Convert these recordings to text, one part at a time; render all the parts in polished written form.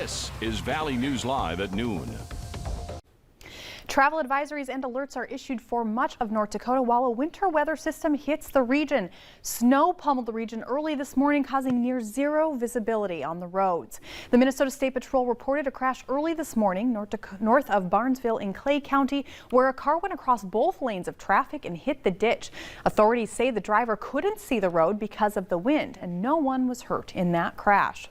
This is Valley News Live at noon. Travel advisories and alerts are issued for much of North Dakota while a winter weather system hits the region. Snow pummeled the region early this morning, causing near zero visibility on the roads. The Minnesota State Patrol reported a crash early this morning north of Barnesville in Clay County, where a car went across both lanes of traffic and hit the ditch. Authorities say the driver couldn't see the road because of the wind, and no one was hurt in that crash.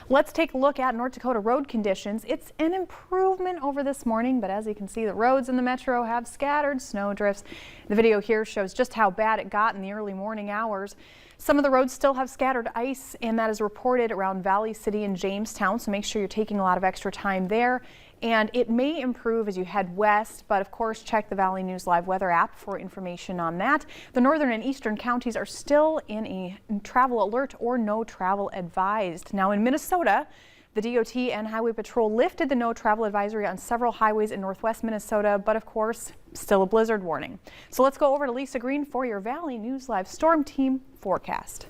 Let's take a look at North Dakota road conditions. It's an improvement over this morning, but as you can see, the roads in the metro have scattered snow drifts. The video here shows just how bad it got in the early morning hours. Some of the roads still have scattered ice, and that is reported around Valley City and Jamestown, so make sure you're taking a lot of extra time there. And it may improve as you head west, but of course check the Valley News Live weather app for information on that. The northern and eastern counties are still in a travel alert or no travel advised. Now in Minnesota, the DOT and Highway Patrol lifted the no travel advisory on several highways in northwest Minnesota, but of course still a blizzard warning. So let's go over to Lisa Green for your Valley News Live Storm Team forecast.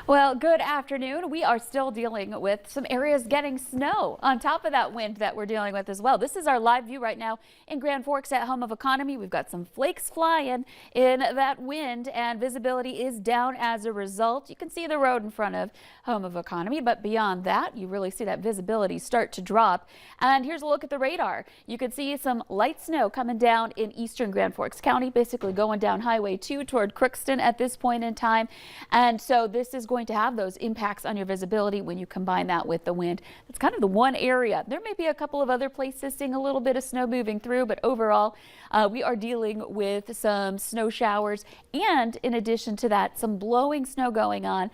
Well, good afternoon. We are still dealing with some areas getting snow on top of that wind that we're dealing with as well. This is our live view right now in Grand Forks at Home of Economy. We've got some flakes flying in that wind, and visibility is down as a result. You can see the road in front of Home of Economy, but beyond that, you really see that visibility start to drop. And here's a look at the radar. You can see some light snow coming down in eastern Grand Forks County, basically going down Highway 2 toward Crookston at this point in time. And so this is going to have those impacts on your visibility when you combine that with the wind. That's kind of the one area. There may be a couple of other places seeing a little bit of snow moving through, but overall we are dealing with some snow showers, and in addition to that, some blowing snow going on.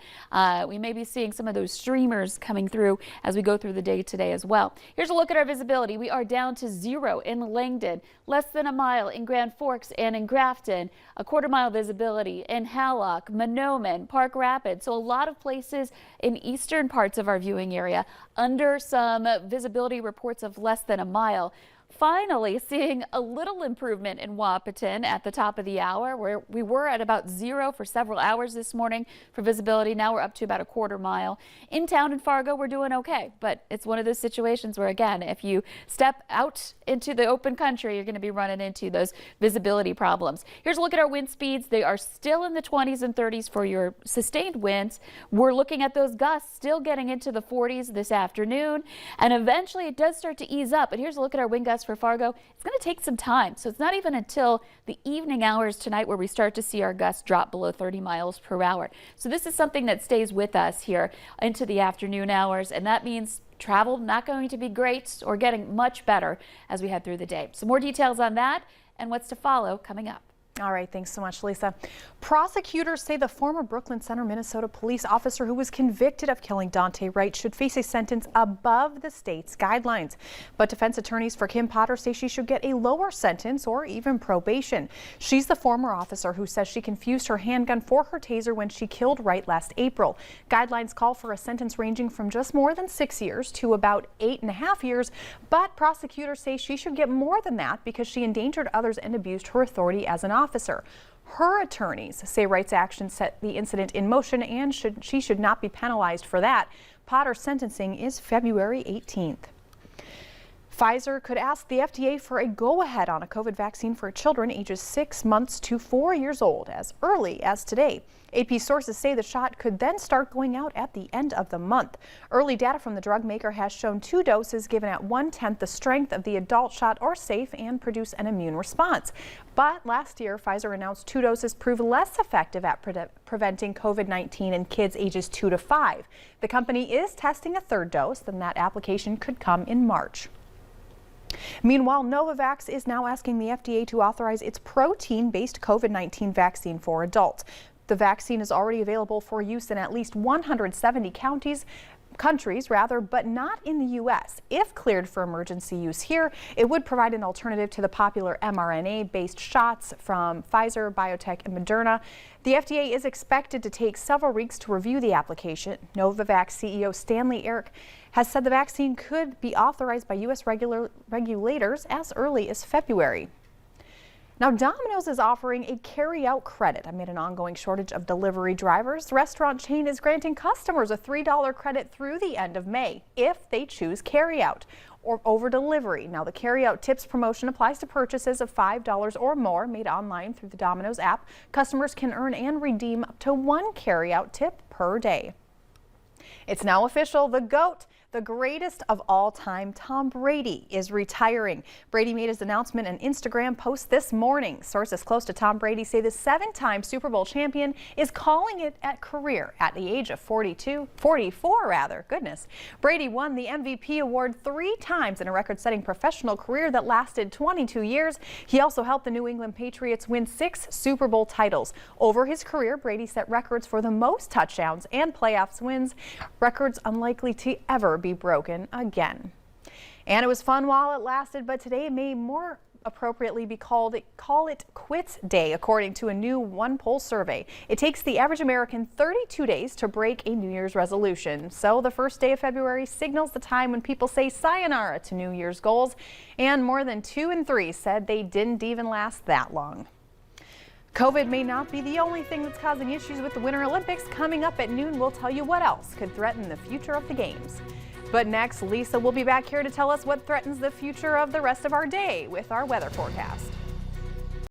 We may be seeing some of those streamers coming through as we go through the day today as well. Here's a look at our visibility. We are down to 0 in Langdon, less than a mile in Grand Forks and in Grafton, a quarter-mile visibility in Hallock, Monoman, Park Rapids. So a lot of places in eastern parts of our viewing area under some visibility reports of less than a mile. Finally seeing a little improvement in Wahpeton at the top of the hour, where we were at about 0 for several hours this morning for visibility. Now we're up to about a quarter mile. In town in Fargo, we're doing okay, but it's one of those situations where, again, if you step out into the open country, you're going to be running into those visibility problems. Here's a look at our wind speeds. They are still in the 20s and 30s for your sustained winds. We're looking at those gusts still getting into the 40s this afternoon, and eventually it does start to ease up. But here's a look at our wind gusts for Fargo. It's going to take some time, so it's not even until the evening hours tonight where we start to see our gusts drop below 30 miles per hour. So this is something that stays with us here into the afternoon hours, and that means travel not going to be great or getting much better as we head through the day. So more details on that and what's to follow coming up. All right, thanks so much, Lisa. Prosecutors say the former Brooklyn Center, Minnesota police officer who was convicted of killing Dante Wright should face a sentence above the state's guidelines. But defense attorneys for Kim Potter say she should get a lower sentence or even probation. She's the former officer who says she confused her handgun for her taser when she killed Wright last April. Guidelines call for a sentence ranging from just more than 6 years to about 8.5 years. But prosecutors say she should get more than that because she endangered others and abused her authority as an officer. Her attorneys say Wright's actions set the incident in motion and she should not be penalized for that. Potter's sentencing is February 18th. Pfizer could ask the FDA for a go-ahead on a COVID vaccine for children ages 6 months to 4 years old as early as today. AP sources say the shot could then start going out at the end of the month. Early data from the drug maker has shown 2 doses given at 1/10 the strength of the adult shot are safe and produce an immune response. But last year, Pfizer announced 2 doses prove less effective at preventing COVID-19 in kids ages 2 to 5. The company is testing a 3rd dose, and that application could come in March. Meanwhile, Novavac is now asking the FDA to authorize its protein-based COVID-19 vaccine for adults. The vaccine is already available for use in at least 170 countries, but not in the U.S. If cleared for emergency use here, it would provide an alternative to the popular mRNA-based shots from Pfizer, biotech, and Moderna. The FDA is expected to take several weeks to review the application. Novavac CEO Stanley Eric has said the vaccine could be authorized by U.S. regulators as early as February. Now, Domino's is offering a carry-out credit amid an ongoing shortage of delivery drivers. The restaurant chain is granting customers a $3 credit through the end of May if they choose carry-out or over delivery. Now, the carry-out tips promotion applies to purchases of $5 or more made online through the Domino's app. Customers can earn and redeem up to 1 carry-out tip per day. It's now official. The GOAT, the greatest of all time, Tom Brady, is retiring. Brady made his announcement in an Instagram post this morning. Sources close to Tom Brady say the 7-time Super Bowl champion is calling it a career at the age of 44 rather. Goodness. Brady won the MVP award 3 times in a record-setting professional career that lasted 22 years. He also helped the New England Patriots win 6 Super Bowl titles. Over his career, Brady set records for the most touchdowns and playoffs wins, records unlikely to ever be broken again. And it was fun while it lasted, but today may more appropriately be called Call It Quits Day, according to a new one poll survey. It takes the average American 32 days to break a New Year's resolution. So the first day of February signals the time when people say sayonara to New Year's goals, and more than 2 in 3 said they didn't even last that long. COVID may not be the only thing that's causing issues with the Winter Olympics. Coming up at noon, we'll tell you what else could threaten the future of the Games. But next, Lisa will be back here to tell us what threatens the future of the rest of our day with our weather forecast.